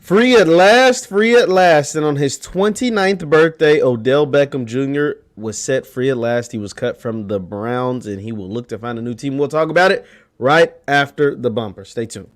Free at last, free at last. And on his 29th birthday, Odell Beckham Jr. was set free at last. He was cut from the Browns, and he will look to find a new team. We'll talk about it right after the bumper. Stay tuned.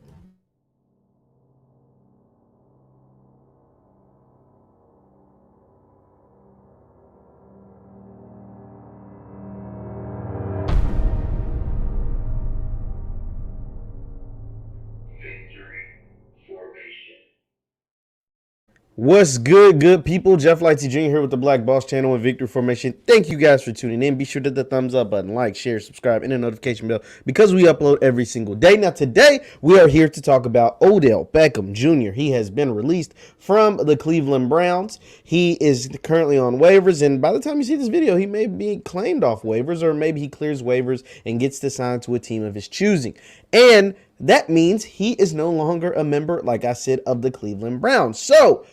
What's good, good people? Jeff Lightsy Jr. here with the Black Boss Channel and Victory Formation. Thank you guys for tuning in. Be sure to hit the thumbs up button, like, share, subscribe, and the notification bell because we upload every single day. Now, today, we are here to talk about Odell Beckham Jr. He has been released from the Cleveland Browns. He is currently on waivers, and by the time you see this video, he may be claimed off waivers, or maybe he clears waivers and gets to sign to a team of his choosing. And that means he is no longer a member, like I said, of the Cleveland Browns. So,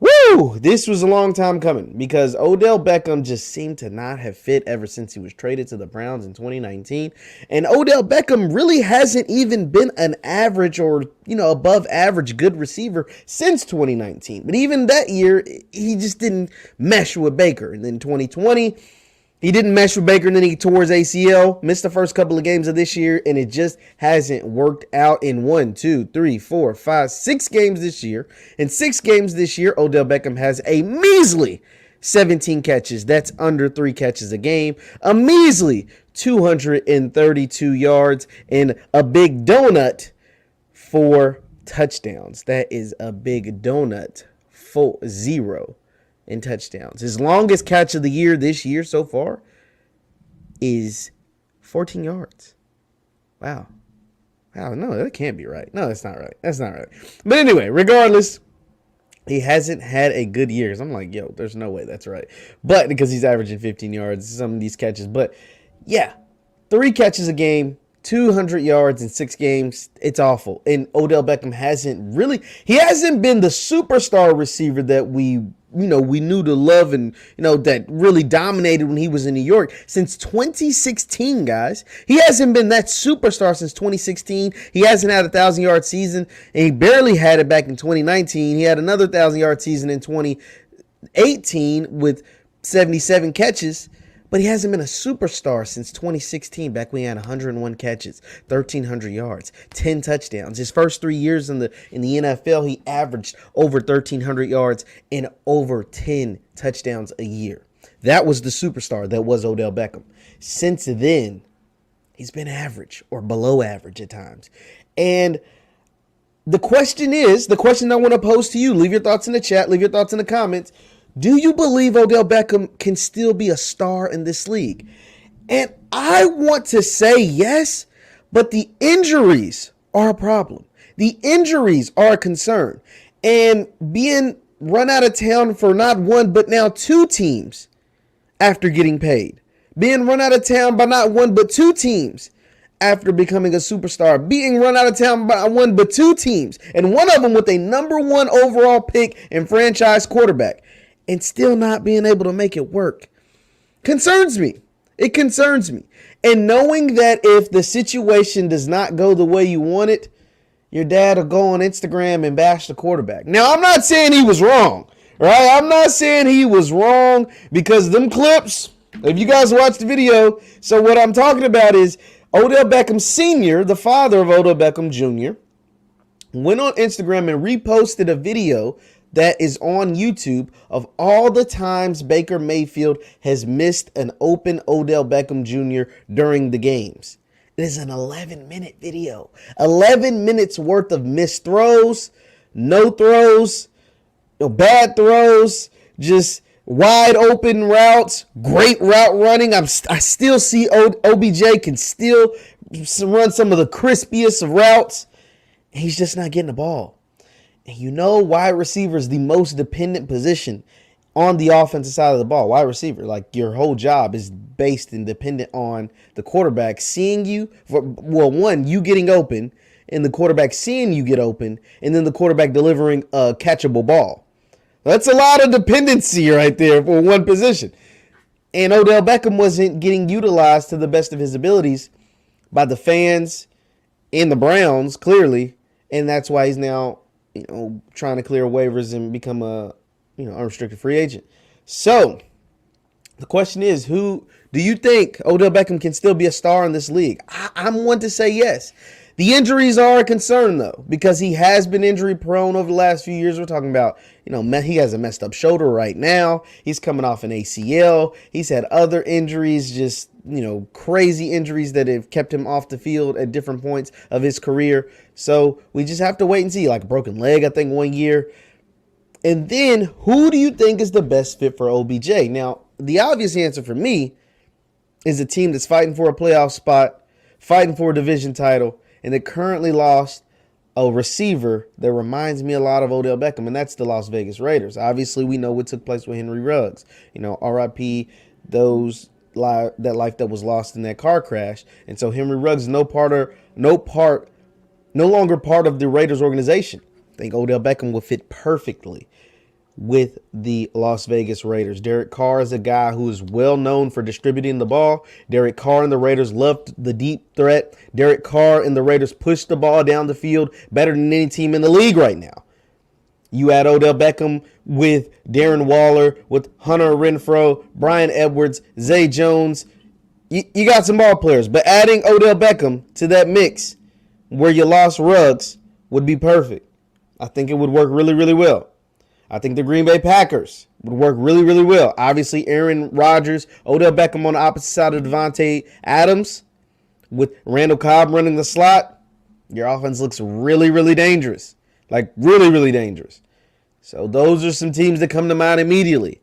woo! This was a long time coming because Odell Beckham just seemed to not have fit ever since he was traded to the Browns in 2019. And Odell Beckham really hasn't even been an average or, above average good receiver since 2019. But even that year, he just didn't mesh with Baker. And then 2020, he didn't mesh with Baker, and then he tore his ACL, missed the first couple of games of this year, and it just hasn't worked out in 6 games this year. In 6 games this year, Odell Beckham has a measly 17 catches. That's under 3 catches a game. A measly 232 yards and a big donut 4 touchdowns. That is a big donut. 0 in touchdowns. His longest catch of the year this year so far is 14 yards. Wow. No, that can't be right. No, that's not right. That's not right. But anyway, regardless, he hasn't had a good year. I'm like, yo, there's no way that's right. But because he's averaging 15 yards, some of these catches. But yeah, 3 catches a game, 200 yards in 6 games. It's awful. And Odell Beckham hasn't been the superstar receiver that we knew to love and, that really dominated when he was in New York since 2016, guys. He hasn't been that superstar since 2016. He hasn't had a 1,000-yard season, and he barely had it back in 2019. He had another 1,000-yard season in 2018 with 77 catches. But he hasn't been a superstar since 2016, back when he had 101 catches, 1,300 yards, 10 touchdowns. His first 3 years in the NFL, he averaged over 1,300 yards and over 10 touchdowns a year. That was the superstar that was Odell Beckham. Since then, he's been average or below average at times. And the question I want to pose to you, leave your thoughts in the chat, leave your thoughts in the comments. Do you believe Odell Beckham can still be a star in this league? And I want to say yes, but the injuries are a problem. The injuries are a concern. And being run out of town for not one, but now 2 teams after getting paid. Being run out of town by not one, but 2 teams after becoming a superstar. Being run out of town by one, but 2 teams. And one of them with a number 1 overall pick and franchise quarterback. And still not being able to make it work concerns me. It concerns me. And knowing that if the situation does not go the way you want it, your dad will go on Instagram and bash the quarterback. Now, I'm not saying he was wrong, right? I'm not saying he was wrong because them clips, if you guys watch the video, so what I'm talking about is Odell Beckham Sr., the father of Odell Beckham Jr., went on Instagram and reposted a video that is on YouTube of all the times Baker Mayfield has missed an open Odell Beckham Jr. during the games. It is an 11-minute video. 11 minutes worth of missed throws, no throws, bad throws, just wide open routes, great route running. I still see OBJ can still run some of the crispiest of routes. He's just not getting the ball. And wide receiver is the most dependent position on the offensive side of the ball. Wide receiver, like your whole job is based and dependent on the quarterback seeing you. You getting open and the quarterback seeing you get open and then the quarterback delivering a catchable ball. That's a lot of dependency right there for one position. And Odell Beckham wasn't getting utilized to the best of his abilities by the fans and the Browns, clearly. And that's why he's now trying to clear waivers and become a, unrestricted free agent. So the question is, who do you think Odell Beckham can still be a star in this league? I'm one to say yes. The injuries are a concern, though, because he has been injury prone over the last few years. We're talking about, he has a messed up shoulder right now. He's coming off an ACL. He's had other injuries, just, crazy injuries that have kept him off the field at different points of his career. So we just have to wait and see. Like a broken leg, I think, 1 year. And then who do you think is the best fit for OBJ? Now, the obvious answer for me is a team that's fighting for a playoff spot, fighting for a division title, and they currently lost a receiver that reminds me a lot of Odell Beckham, and that's the Las Vegas Raiders. Obviously, we know what took place with Henry Ruggs. RIP that life that was lost in that car crash. And so Henry Ruggs is no longer part of the Raiders organization. I think Odell Beckham will fit perfectly with the Las Vegas Raiders. Derek Carr is a guy who is well known for distributing the ball. Derek Carr and the Raiders loved the deep threat. Derek Carr and the Raiders pushed the ball down the field better than any team in the league right now. You add Odell Beckham with Darren Waller, with Hunter Renfrow, Brian Edwards, Zay Jones. You got some ball players, but adding Odell Beckham to that mix where you lost Ruggs would be perfect. I think it would work really, really well. I think the Green Bay Packers would work really, really well. Obviously, Aaron Rodgers, Odell Beckham on the opposite side of Devontae Adams with Randall Cobb running the slot. Your offense looks really, really dangerous. Like, really, really dangerous. So those are some teams that come to mind immediately.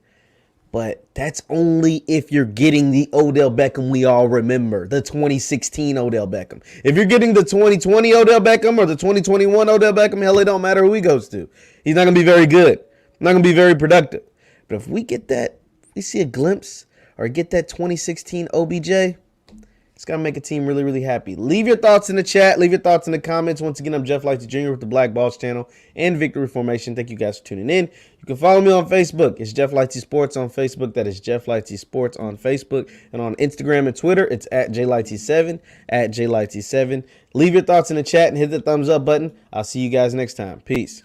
But that's only if you're getting the Odell Beckham we all remember, the 2016 Odell Beckham. If you're getting the 2020 Odell Beckham or the 2021 Odell Beckham, hell, it don't matter who he goes to. He's not going to be very good. Not going to be very productive. But if we get that, we see a glimpse or get that 2016 OBJ, it's going to make a team really, really happy. Leave your thoughts in the chat. Leave your thoughts in the comments. Once again, I'm Jeff Lightsy Jr. with the Black Balls channel and Victory Formation. Thank you guys for tuning in. You can follow me on Facebook. It's Jeff Lightsy Sports on Facebook. That is Jeff Lightsy Sports on Facebook. And on Instagram and Twitter, it's at JLightsy7, at JLightsy7. Leave your thoughts in the chat and hit the thumbs up button. I'll see you guys next time. Peace.